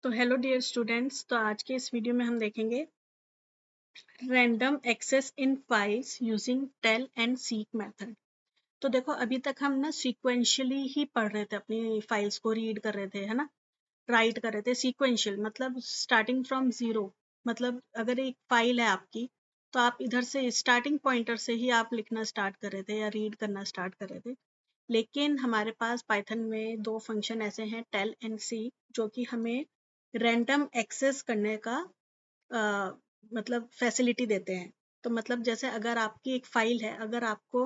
तो hello dear students, तो आज के इस वीडियो में हम देखेंगे random access in files using tell and seek method. तो देखो, अभी तक हम ना सीक्वेंशियली ही पढ़ रहे थे, अपनी फाइल्स को रीड कर रहे थे, है ना, राइट कर रहे थे। सीक्वेंशियल मतलब स्टार्टिंग फ्रॉम जीरो। मतलब अगर एक फाइल है आपकी, तो आप इधर से स्टार्टिंग पॉइंटर से ही आप लिखना स्टार्ट कर रहे थे या रीड करना स्टार्ट कर रहे थे। लेकिन हमारे पास पाइथन में दो फंक्शन ऐसे हैं, टेल एंड सीक, जो कि हमें रैंडम एक्सेस करने का मतलब फैसिलिटी देते हैं। तो मतलब जैसे अगर आपकी एक फाइल है, अगर आपको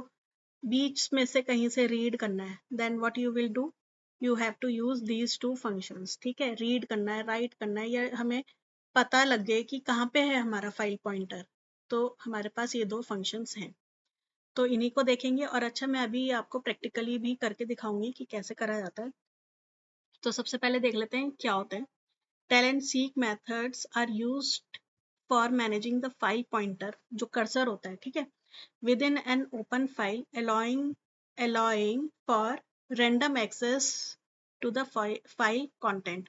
बीच में से कहीं से रीड करना है, then what you will do, you have to use these two functions. ठीक है, रीड करना है, राइट करना है, या हमें पता लग गए कि कहाँ पे है हमारा फाइल पॉइंटर, तो हमारे पास ये दो फंक्शंस हैं। तो इन्हीं को देखेंगे। और अच्छा, मैं अभी आपको प्रैक्टिकली भी करके दिखाऊंगी कि कैसे करा जाता है। तो सबसे पहले देख लेते हैं क्या होता है। Tell and seek methods are used for managing the file pointer, जो कर्सर होता है, ठीक है, within an open file, allowing for random access to the file content.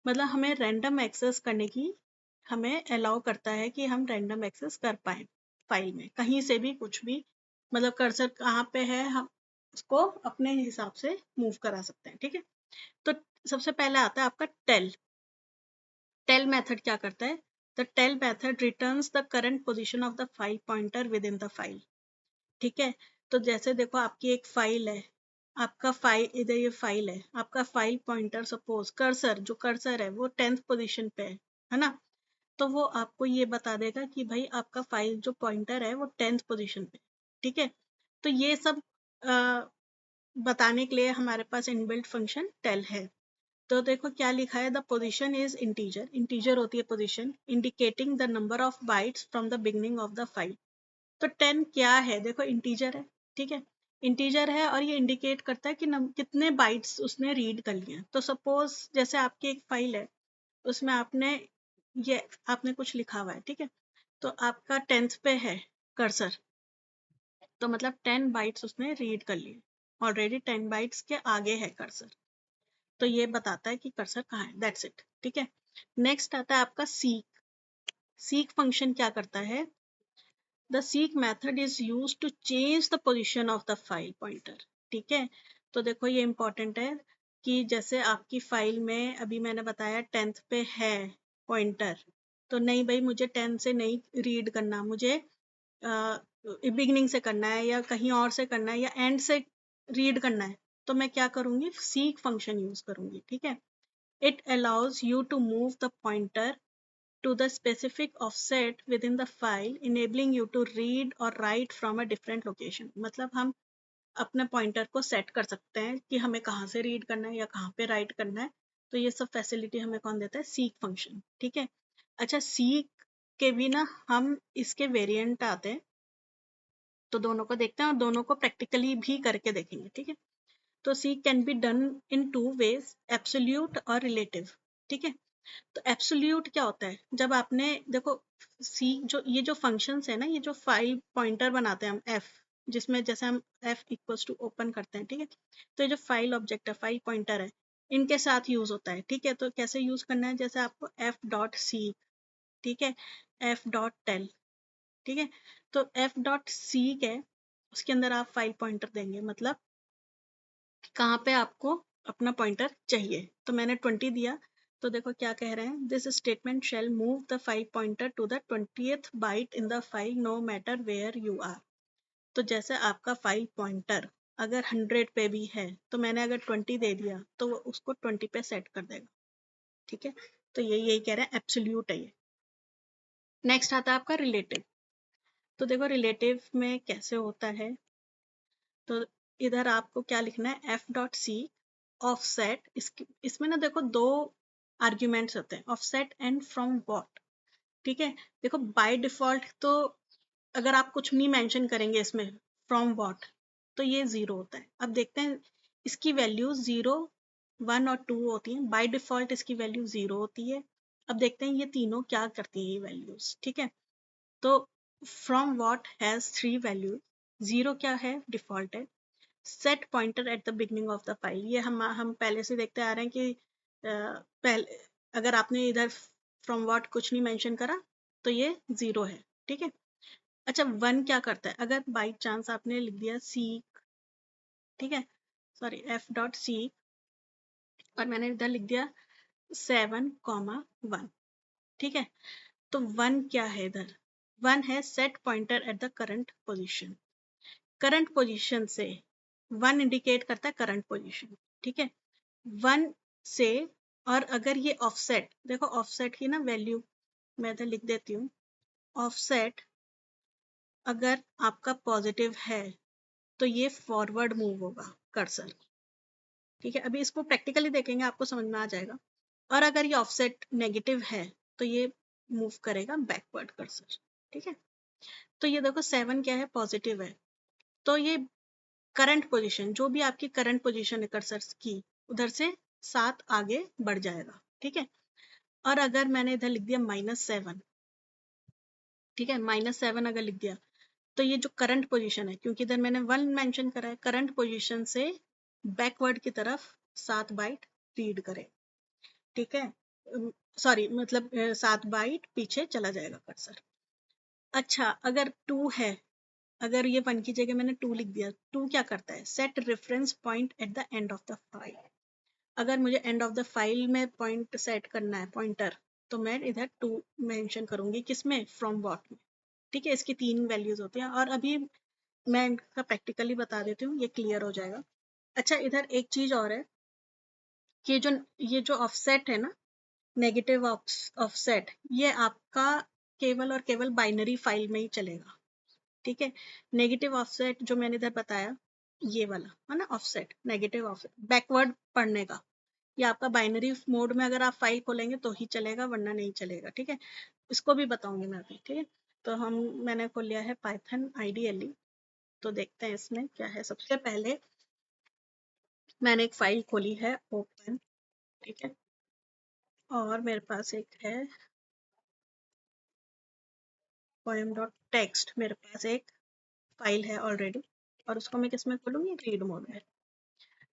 मतलब हमें रैंडम एक्सेस करने की, हमें अलाउ करता है कि हम रैंडम एक्सेस कर पाए फाइल में, कहीं से भी कुछ भी। मतलब कर्सर कहाँ पे है, हम उसको अपने हिसाब से मूव करा सकते हैं, ठीक है। तो सबसे पहले आता है आपका टेल। टेल मेथड क्या करता है? The tell method returns the current position of the file pointer within the file. ठीक है, तो जैसे देखो, आपकी एक फाइल है, आपका फाइल इधर, ये फाइल है, आपका फाइल पॉइंटर, सपोज कर्सर, जो कर्सर है वो 10th पोजीशन पे है ना, तो वो आपको ये बता देगा कि भाई आपका फाइल जो पॉइंटर है वो 10th पोजीशन पे। ठीक है, तो ये सब बताने के लिए हमारे पास इनबिल्ट फंक्शन टेल है। तो देखो क्या लिखा है, the position is integer, integer होती है position, indicating the number of bytes from the beginning of the file. तो 10 क्या है, देखो इंटीजर है, ठीक है, इंटीजर है, और ये इंडिकेट करता है कि कितने बाइट्स उसने रीड कर लिए। तो सपोज जैसे आपकी एक फाइल है, उसमें आपने कुछ लिखा हुआ है, ठीक है, तो आपका 10th पे है कर्सर, तो मतलब 10 बाइट्स उसने रीड कर लिए, ऑलरेडी 10 बाइट्स के आगे है कर्सर, तो ये बताता है कि कर्सर कहाँ है, दैट्स इट। ठीक है, नेक्स्ट आता है आपका सीक। सीक फंक्शन क्या करता है? The seek method is used to change the position of the file pointer. ठीक है, तो देखो ये इंपॉर्टेंट है कि जैसे आपकी फाइल में अभी मैंने बताया 10th पे है पॉइंटर, तो नहीं भाई, मुझे 10 से नहीं रीड करना, मुझे बिगिनिंग से करना है, या कहीं और से करना है, या एंड से रीड करना है, तो मैं क्या करूँगी, सीक फंक्शन यूज करूँगी। ठीक है, it allows you to move the pointer to the specific offset within the file, enabling you to read or write from a different location। मतलब हम अपने पॉइंटर को सेट कर सकते हैं कि हमें कहाँ से रीड करना है या कहाँ पे राइट करना है। तो ये सब फैसिलिटी हमें कौन देता है? Seek function. ठीक है, अच्छा, सीक के भी ना हम इसके वेरिएंट आते हैं, तो दोनों को देखते हैं और दोनों को प्रैक्टिकली भी करके देखेंगे। ठीक है, तो seek can be done in two ways, absolute और रिलेटिव। ठीक है, तो एब्सोल्यूट क्या होता है? जब आपने देखो, सी जो ये जो फंक्शंस है ना, ये जो फाइल पॉइंटर बनाते हैं हम एफ, जिसमें जैसे हम एफ इक्वल्स टू ओपन करते हैं, ठीक है, तो ये जो फाइल ऑब्जेक्ट है, फाइल पॉइंटर है, इनके साथ यूज होता है। ठीक है, तो कैसे यूज करना है? जैसे आपको एफ डॉट सी, ठीक है, एफ डॉट टेल, ठीक है, तो एफ डॉट सी है, उसके अंदर आप फाइल पॉइंटर देंगे, मतलब कहाँ पे आपको अपना पॉइंटर चाहिए। तो मैंने 20 दिया, तो देखो क्या कह रहे हैं, this statement shall move the file pointer to the 20th byte in the file no matter where you are. तो जैसे आपका फाइल पॉइंटर अगर 100 पे भी है, तो मैंने अगर 20 दे दिया, तो वो उसको 20 पे सेट कर देगा। ठीक है, तो यही कह रहे हैं, एब्सोल्यूट है ये। नेक्स्ट आता है आपका रिलेटिव। तो देखो रिलेटिव में कैसे होता है, तो इधर आपको क्या लिखना है, एफ डॉट सी ऑफसेट। इसमें ना देखो दो आर्ग्यूमेंट्स होते हैं, ऑफसेट एंड फ्रॉम व्हाट। ठीक है, देखो बाय डिफॉल्ट तो अगर आप कुछ नहीं मेंशन करेंगे इसमें, फ्रॉम व्हाट, तो ये जीरो होता है। अब देखते हैं, इसकी वैल्यू 0, 1 और 2 होती है, बाय डिफॉल्ट इसकी वैल्यू 0 होती है। अब देखते हैं ये तीनों क्या करती है, ये वैल्यूज। ठीक है, तो फ्रॉम व्हाट हैज 3 वैल्यूज, 0 क्या है, डिफॉल्ट है। Set pointer at the beginning of the file, ये हम पहले से देखते आ रहे हैं कि पहले अगर आपने इधर फ्रॉम व्हाट कुछ नहीं मेंशन करा तो ये 0 है, ठीक है। अच्छा 1 क्या करता है, अगर बाई चांस आपने लिख दिया सीक, ठीक है, सॉरी एफ डॉट सीक, और मैंने इधर लिख दिया 7, 1, ठीक है, तो 1 क्या है इधर, 1 है set pointer at the current position. Current position से 1 इंडिकेट करता है करंट पोजीशन, ठीक है, 1 से। और अगर ये ऑफसेट, देखो ऑफसेट की ना वैल्यू मैं इधर लिख देती हूँ, ऑफसेट अगर आपका पॉजिटिव है तो ये फॉरवर्ड मूव होगा कर्सर, ठीक है, अभी इसको प्रैक्टिकली देखेंगे आपको समझ में आ जाएगा। और अगर ये ऑफसेट नेगेटिव है तो ये मूव करेगा बैकवर्ड कर्सर, ठीक है। तो ये देखो 7 क्या है, पॉजिटिव है, तो ये करंट पोजीशन, जो भी आपकी करंट पोजीशन है कर्सर की, उधर से 7 आगे बढ़ जाएगा, ठीक है। और अगर मैंने इधर लिख दिया -7, ठीक है, -7 अगर लिख दिया तो ये जो करंट पोजीशन है, क्योंकि इधर मैंने 1 मेंशन करा है, करंट पोजीशन से बैकवर्ड की तरफ 7 बाइट रीड करे, ठीक है, सॉरी मतलब 7 बाइट पीछे चला जाएगा कर्सर। अच्छा अगर 2 है, अगर ये 1 की जगह मैंने 2 लिख दिया, 2 क्या करता है, set reference point at the end of the file. अगर मुझे एंड ऑफ द फाइल में पॉइंट सेट करना है, पॉइंटर, तो मैं इधर 2 मेंशन करूंगी, किसमें, फ्रॉम व्हाट में, ठीक है। इसकी 3 वैल्यूज होती हैं, और अभी मैं इनका प्रैक्टिकली बता देती हूँ, ये क्लियर हो जाएगा। अच्छा इधर एक चीज और है कि ये जो ऑफसेट है ना, नेगेटिव ऑफसेट, ये आपका केवल और केवल बाइनरी फाइल में ही चलेगा, ठीक है। नेगेटिव ऑफसेट जो मैंने इधर बताया, ये वाला है ना ऑफसेट, नेगेटिव ऑफसेट बैकवर्ड पढ़ने का, ये आपका बाइनरी मोड में अगर आप फाइल खोलेंगे तो ही चलेगा, वरना नहीं चलेगा, ठीक है। इसको भी बताऊंगी मैं अभी, ठीक है। तो मैंने खोल लिया है पाइथन आईडीएलई, तो देखते हैं इसमें क्या है। सबसे पहले मैंने एक फाइल खोली है ओपन, ठीक है, और मेरे पास एक है पोएम डॉट टेक्स्ट, मेरे पास एक फाइल है ऑलरेडी, और उसको मैं किस में खोलूंगी, रीड मोड में,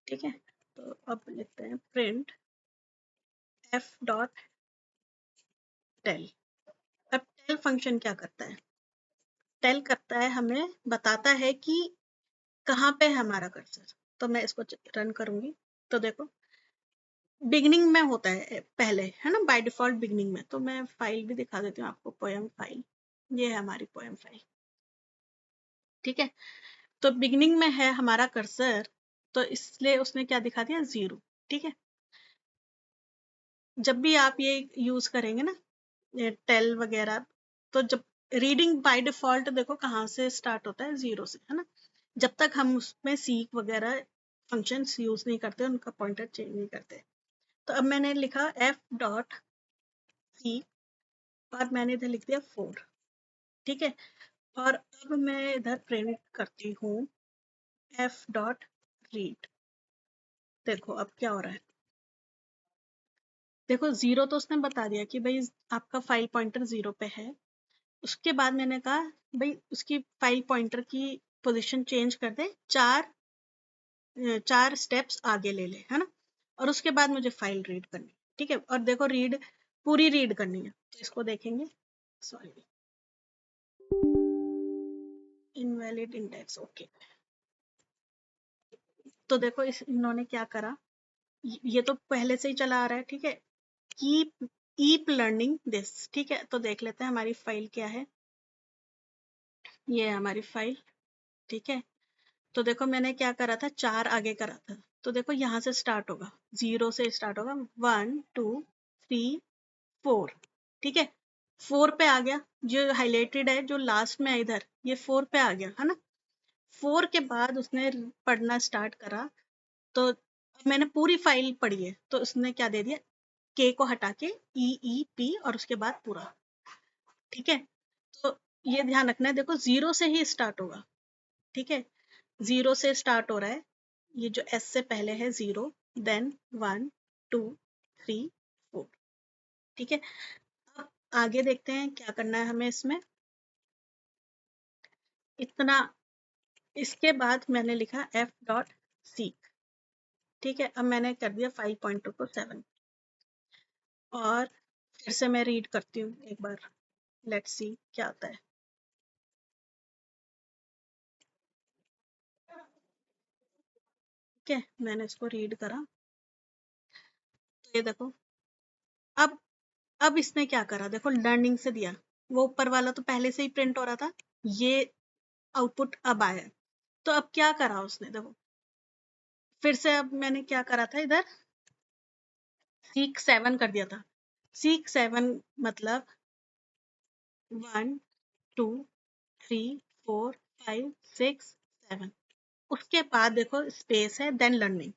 ठीक है। तो अब लिखते हैं प्रिंट एफ डॉट टेल। अब टेल फंक्शन क्या करता है, टेल करता है, हमें बताता है कि कहाँ पे है हमारा कर्सर। तो मैं इसको रन करूंगी, तो देखो बिगनिंग में होता है पहले, है ना, बाय डिफॉल्ट बिगनिंग में। तो मैं फाइल भी दिखा देती हूँ आपको, पोएम फाइल, ये है हमारी पोएम फाइल, ठीक है। तो बिगनिंग में है हमारा कर्सर, तो इसलिए उसने क्या दिखा दिया, 0, ठीक है। जब भी आप ये यूज करेंगे ना, ये टेल वगैरह, तो जब रीडिंग बाय डिफॉल्ट देखो कहाँ से स्टार्ट होता है, 0 से, है ना। जब तक हम उसमें सीक वगैरह फंक्शंस यूज नहीं करते, उनका पॉइंटर चेंज नहीं करते। तो अब मैंने लिखा एफ डॉट सी, और मैंने इधर लिख दिया 4, ठीक है। और अब मैं इधर प्रिंट करती हूँ एफ डॉट रीड। देखो अब क्या हो रहा है, देखो 0 तो उसने बता दिया कि भाई आपका फाइल पॉइंटर 0 पे है। उसके बाद मैंने कहा भाई उसकी फाइल पॉइंटर की पोजीशन चेंज कर दे, 4 स्टेप्स आगे ले ले, है ना। और उसके बाद मुझे फाइल रीड करनी, ठीक है। और देखो रीड, पूरी रीड करनी है, तो इसको देखेंगे, सॉरी, इनवैलिड इंडेक्स, ओके। तो देखो इन्होंने क्या करा, ये तो पहले से ही चला आ रहा है, ठीक है, कीप लर्निंग दिस, ठीक है। तो देख लेते हैं हमारी फाइल क्या है, ये है हमारी फाइल, ठीक है। तो देखो मैंने क्या करा था, 4 आगे करा था, तो देखो यहाँ से स्टार्ट होगा, 0 से स्टार्ट होगा, 1, 2, 3, 4, ठीक है। 4 पे आ गया, जो हाईलाइटेड है जो लास्ट में है इधर, ये 4 पे आ गया, है ना। 4 के बाद उसने पढ़ना स्टार्ट करा, तो मैंने पूरी फाइल पढ़ी है, तो उसने क्या दे दिया, के को हटा के ई पी, और उसके बाद पूरा, ठीक है। तो ये ध्यान रखना है, देखो 0 से ही स्टार्ट होगा, ठीक है, 0 से स्टार्ट हो रहा है, ये जो एस से पहले है 0, देन 1, 2, 3, 4, ठीक है। अब आगे देखते हैं क्या करना है हमें इसमें, इतना। इसके बाद मैंने लिखा एफ डॉट सीक, ठीक है। अब मैंने कर दिया 5.2 को 7, और फिर से मैं रीड करती हूँ एक बार, लेट्स सी क्या आता है। ठीक है, मैंने इसको रीड करा, तो ये देखो, अब अब इसने क्या करा, देखो लर्निंग से दिया, वो ऊपर वाला तो पहले से ही प्रिंट हो रहा था, ये आउटपुट अब आया। तो अब क्या करा उसने, देखो फिर से अब मैंने क्या करा था इधर, सीक 7 कर दिया था। सीक 7 मतलब 1 2 3 4 5 6 7, उसके बाद देखो स्पेस है देन लर्निंग,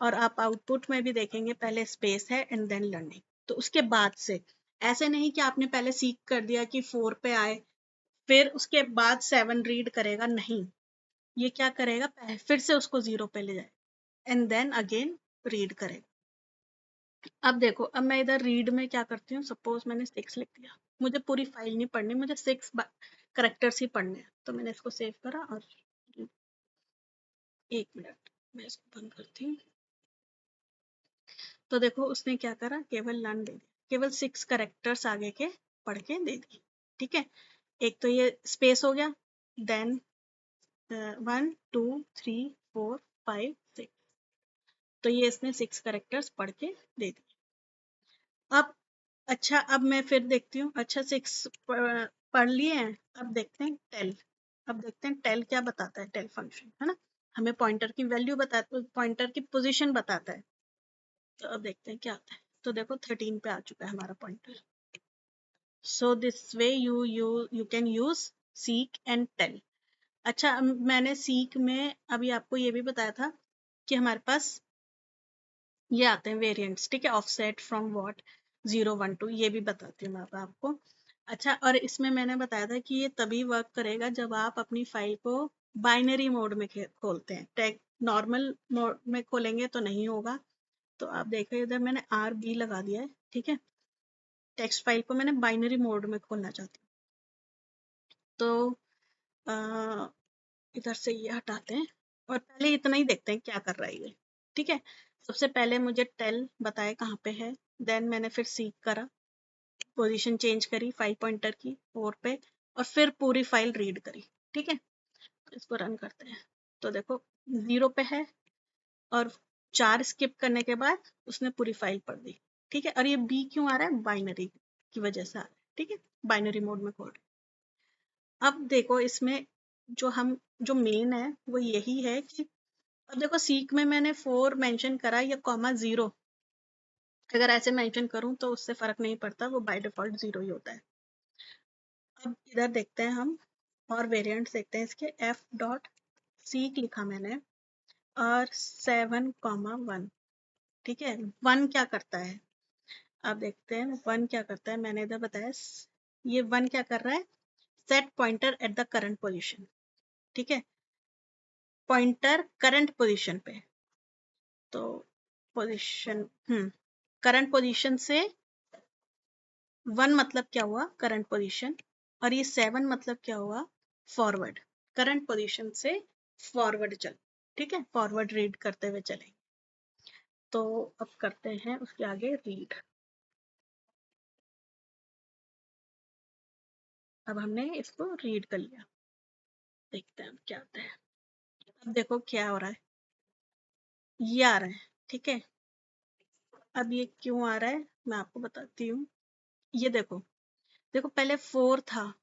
और आप आउटपुट में भी देखेंगे पहले स्पेस है एंड देन लर्निंग। तो उसके बाद से ऐसे नहीं कि आपने पहले सीक कर दिया कि 4 पे आए फिर उसके बाद 7 रीड करेगा, नहीं, ये क्या करेगा, फिर से उसको 0 पे ले जाए एंड देन अगेन रीड करेगा। अब देखो, अब मैं इधर रीड में क्या करती हूँ, सपोज मैंने 6 लिख दिया, मुझे पूरी फाइल नहीं पढ़नी, मुझे 6 करेक्टर्स ही पढ़ने हैं, तो मैंने इसको सेव करा और 1 मिनट मैं इसको बंद करती हूँ। तो देखो उसने क्या करा, केवल लर्न दे दिया, केवल 6 करेक्टर्स आगे के पढ़ के दे दिए। ठीक है, एक तो ये स्पेस हो गया, देन 1 2 3 4 5 6, तो ये इसने 6 करेक्टर्स पढ़ के दे दिए। अब अच्छा, अब मैं फिर देखती हूँ, अच्छा 6 पढ़ लिए हैं, अब देखते हैं टेल। अब देखते हैं टेल क्या बताता है, टेल फंक्शन है ना, हमें पॉइंटर की वैल्यू बताता, पॉइंटर की पोजीशन बताता है। तो अब देखते हैं क्या आता है, तो देखो 13 पे आ चुका है हमारा pointer. So this way you can use seek and tell. अच्छा, मैंने सीक में अभी आपको ये भी बताया था कि हमारे पास ये आते हैं वेरिएंट्स, ठीक है, ऑफसेट फ्रॉम व्हाट 0 1 2, ये भी बताती हूँ मैं अब आपको। अच्छा, और इसमें मैंने बताया था कि ये तभी वर्क करेगा जब आप अपनी फाइल को बाइनरी मोड में खोलते हैं, टेक नॉर्मल मोड में खोलेंगे तो नहीं होगा। तो आप देखो इधर मैंने आर बी लगा दिया है, ठीक है, टेक्स्ट फाइल को मैंने बाइनरी मोड में खोलना चाहती हूँ। तो अ, इधर से ये हटाते हैं और पहले इतना ही देखते हैं क्या कर रहा है ये। ठीक है, सबसे पहले मुझे टेल बताए कहाँ पे है, देन मैंने फिर सीक करा, पोजीशन चेंज करी 5 पॉइंटर की 4 पे, और फिर पूरी फाइल रीड करी। ठीक है, तो इसको रन करते हैं, तो देखो 0 पे है, और 4 स्किप करने के बाद उसने पूरी फाइल पढ़ दी। ठीक है, और ये बी क्यों आ रहा है, बाइनरी की वजह से आ रहा है। ठीक है, बाइनरी मोड में खोल रहे हैं। अब देखो इसमें जो मेन है वो यही है कि अब देखो सीक में मैंने 4 मेंशन करा या कॉमा 0, अगर ऐसे मेंशन करूं तो उससे फर्क नहीं पड़ता, वो बाय डिफॉल्ट 0 ही होता है। अब इधर देखते हैं हम, और वेरिएंट्स देखते हैं इसके, एफ डॉट सीक लिखा मैंने, और 7 1, ठीक है, 1 क्या करता है, अब देखते हैं 1 क्या करता है, मैंने इधर बताया, ये 1 क्या कर रहा है, set pointer at the current position. ठीक है, पॉइंटर करंट पोजीशन पे, तो पोजीशन करंट पोजीशन से 1 मतलब क्या हुआ, करंट पोजीशन, और ये 7 मतलब क्या हुआ, फॉरवर्ड, करंट पोजीशन से फॉरवर्ड चल। ठीक है, फॉरवर्ड रीड करते हुए चलें। तो अब करते हैं उसके आगे रीड। अब हमने इसको रीड कर लिया, देखते हैं अब क्या आता है। अब देखो क्या हो रहा है, ये आ रहा है। ठीक है, अब ये क्यों आ रहा है मैं आपको बताती हूँ। ये देखो, देखो पहले 4 था,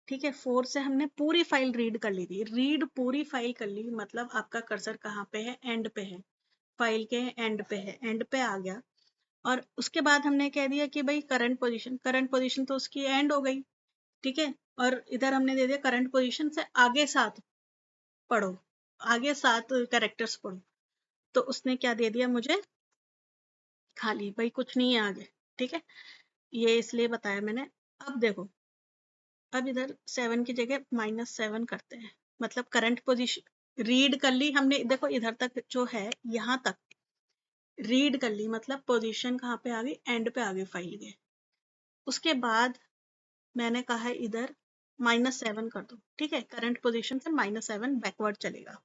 ठीक है, 4 से हमने पूरी फाइल रीड कर ली थी, रीड पूरी फाइल कर ली, मतलब आपका कर्सर कहाँ पे है, एंड पे है, फाइल के एंड पे है, एंड पे आ गया, और उसके बाद हमने कह दिया कि भाई करंट पोजीशन, करंट पोजीशन तो उसकी एंड हो गई। ठीक है, और इधर हमने दे दिया करंट पोजीशन से आगे 7 पढ़ो, आगे 7 कैरेक्टर्स पढ़ो, तो उसने क्या दे दिया मुझे, खाली, भाई कुछ नहीं है आगे। ठीक है, ये इसलिए बताया मैंने। अब देखो, अब इधर 7 की जगह -7 करते हैं, मतलब करंट पोजीशन रीड कर ली हमने, देखो इधर तक जो है यहाँ तक रीड कर ली, मतलब पोजीशन कहाँ पे आ गई, एंड पे आ गई फाइल के। उसके बाद मैंने कहा है इधर -7 कर दो। ठीक है, करंट पोजीशन से -7 बैकवर्ड चलेगा,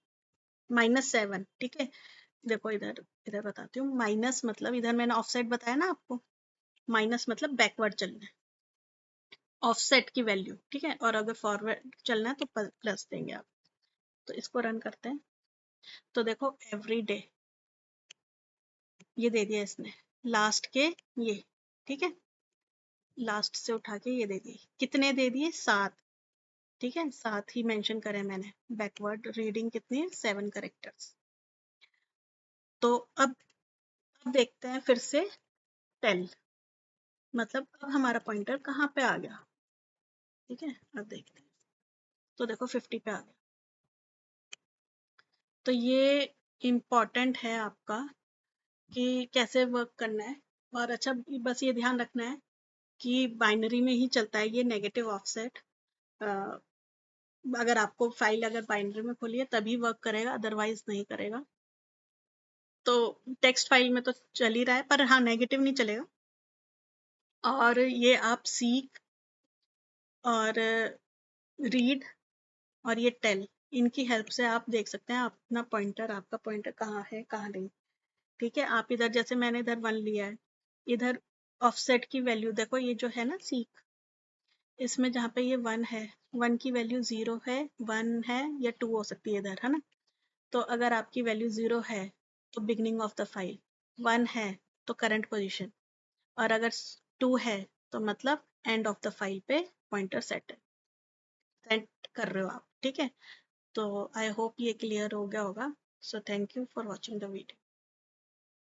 -7। ठीक है, देखो इधर इधर बताती हूँ, माइनस मतलब इधर मैंने ऑफसेट बताया ना आपको, माइनस मतलब बैकवर्ड चलना है, ऑफसेट की वैल्यू, ठीक है, और अगर फॉरवर्ड चलना है तो प्लस देंगे आप। तो इसको रन करते हैं, तो देखो एवरी डे ये दे दिया इसने, लास्ट के ये, ठीक है, लास्ट से उठा के ये दे दिए, कितने दे दिए 7, ठीक है, 7 ही मेंशन करे मैंने। बैकवर्ड रीडिंग कितनी है 7 करेक्टर्स। तो अब देखते हैं फिर से टेल, मतलब अब हमारा पॉइंटर कहाँ पे आ गया, ठीक है, अब देखते हैं, तो देखो 50 पे आ गया। तो ये इम्पॉर्टेंट है आपका कि कैसे वर्क करना है। और अच्छा बस ये ध्यान रखना है कि बाइनरी में ही चलता है ये नेगेटिव ऑफसेट। अगर आपको फाइल अगर बाइनरी में खोली है तभी वर्क करेगा, अदरवाइज नहीं करेगा। तो टेक्स्ट फाइल में तो चल ही रहा है, पर हाँ नेगेटिव नहीं चलेगा। और ये आप सीक और रीड और ये टेल, इनकी हेल्प से आप देख सकते हैं अपना पॉइंटर, आपका पॉइंटर कहाँ है कहाँ नहीं, ठीक है। आप इधर जैसे मैंने इधर 1 लिया है, इधर ऑफसेट की वैल्यू देखो, ये जो है ना सीक, इसमें जहाँ पे ये 1 है, 1 की वैल्यू 0 है, 1 है या 2 हो सकती है इधर, है ना। तो अगर आपकी वैल्यू 0 है तो बिगनिंग ऑफ द फाइल, 1 है तो करंट पोजीशन, और अगर 2 है तो मतलब एंड ऑफ द फाइल पे पॉइंटर सेट कर रहे हो आप, ठीक है। तो आई होप ये क्लियर हो गया होगा। So thank you for watching the video.